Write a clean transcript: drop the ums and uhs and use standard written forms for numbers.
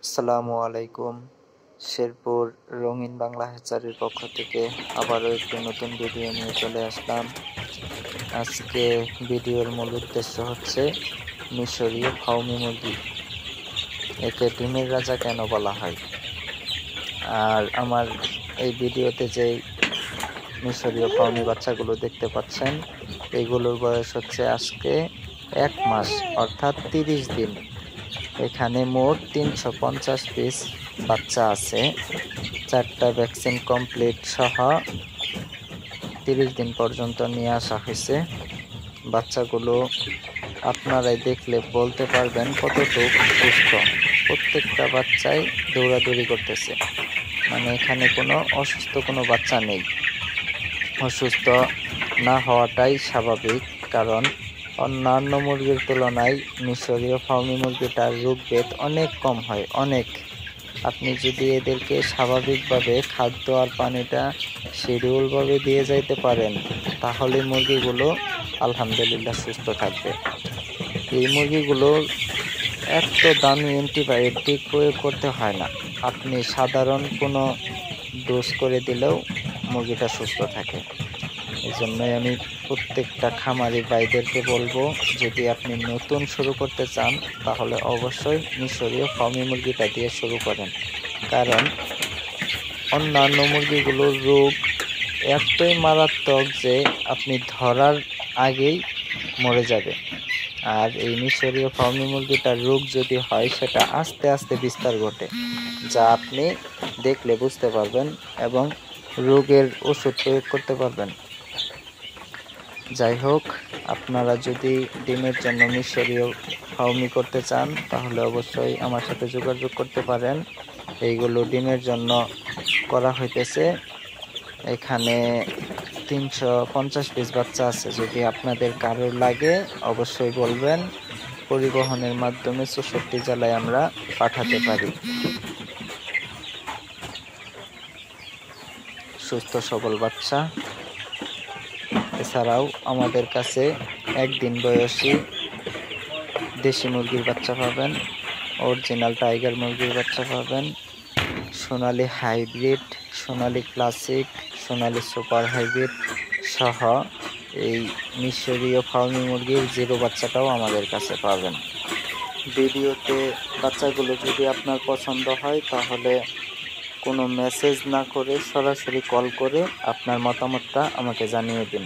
আসসালামু আলাইকুম। শেরপুর রঙিন বাংলা হ্যাচারির পক্ষ থেকে আবারও একটি নতুন ভিডিও নিয়ে চলে আসলাম। আজকে ভিডিওর মূল উদ্দেশ্য হচ্ছে মিশরীয় ফাউমি মুরগি, একে ডিমের রাজা কেন বলা হয়। আর আমার এই ভিডিওতে যে মিশরীয় ফাউমি বাচ্চাগুলো দেখতে পাচ্ছেন, এগুলোর বয়স হচ্ছে আজকে 1 মাস অর্থাৎ 30 দিন। এখানে মোট 350 পিস বাচ্চা আছে। 4টা ভ্যাকসিন কমপ্লিট সহ 30 দিন পর্যন্ত নিয়ে আসা হয়েছে। বাচ্চাগুলো আপনারাই দেখলে বলতে পারবেন কতটুকু সুস্থ। প্রত্যেকটা বাচ্চাই দৌড়াদৌড়ি করতেছে, মানে এখানে কোনো অসুস্থ কোনো বাচ্চা নেই। অসুস্থ না হওয়াটাই স্বাভাবিক, কারণ অন্যান্য মুরগির তুলনায় মিশরীয় ফাউমি মুরগিটার রোগভেদ অনেক কম হয়, অনেক। আপনি যদি এদেরকে স্বাভাবিকভাবে খাদ্য আর পানিটা শিডিউলভাবে দিয়ে যাইতে পারেন, তাহলে মুরগিগুলো আলহামদুলিল্লাহ সুস্থ থাকবে। এই মুরগিগুলোর এত দামি অ্যান্টিবায়োটিক প্রয়োগ করতে হয় না, আপনি সাধারণ কোনো ডোজ করে দিলেও মুরগিটা সুস্থ থাকে। এই জন্যই আমি প্রত্যেকটা খামারি ভাইদেরকে বলবো, যদি আপনি নতুন শুরু করতে চান তাহলে অবশ্যই মিশরীয় ফাউমি মুরগিটা দিয়ে শুরু করেন, কারণ অন্যান্য মুরগিগুলোর রোগ এতই মারাত্মক যে আপনি ধরার আগেই মরে যাবে। আর এই মিশরীয় ফাউমি মুরগিটার রোগ যদি হয়, সেটা আস্তে আস্তে বিস্তার ঘটে, যা আপনি দেখলে বুঝতে পারবেন এবং রোগের ওষুধ প্রয়োগ করতে পারবেন। যাই হোক, আপনারা যদি ডিমের জন্য মিশরীয় ফাউমি করতে চান তাহলে অবশ্যই আমার সাথে যোগাযোগ করতে পারেন। এইগুলো ডিমের জন্য করা হইতেছে। এখানে 350 পিস বাচ্চা আছে। যদি আপনাদের কারোর লাগে অবশ্যই বলবেন, পরিবহনের মাধ্যমে 64 জেলায় আমরা পাঠাতে পারি। সুস্থ সবল বাচ্চা। এছাড়াও আমাদের কাছে 1 দিন বয়সী দেশি মুরগির বাচ্চা পাবেন, অরিজিনাল টাইগার মুরগির বাচ্চা পাবেন, সোনালী হাইব্রিড, সোনালী ক্লাসিক, সোনালী সুপার হাইব্রিড সহ এই মিশরীয় ফাউমি মুরগির জিরো বাচ্চাটাও আমাদের কাছে পাবেন। ভিডিওতে বাচ্চাগুলো যদি আপনার পছন্দ হয় তাহলে কোনো মেসেজ না করে সরাসরি কল করে আপনার মতামতটা আমাকে জানিয়ে দিন।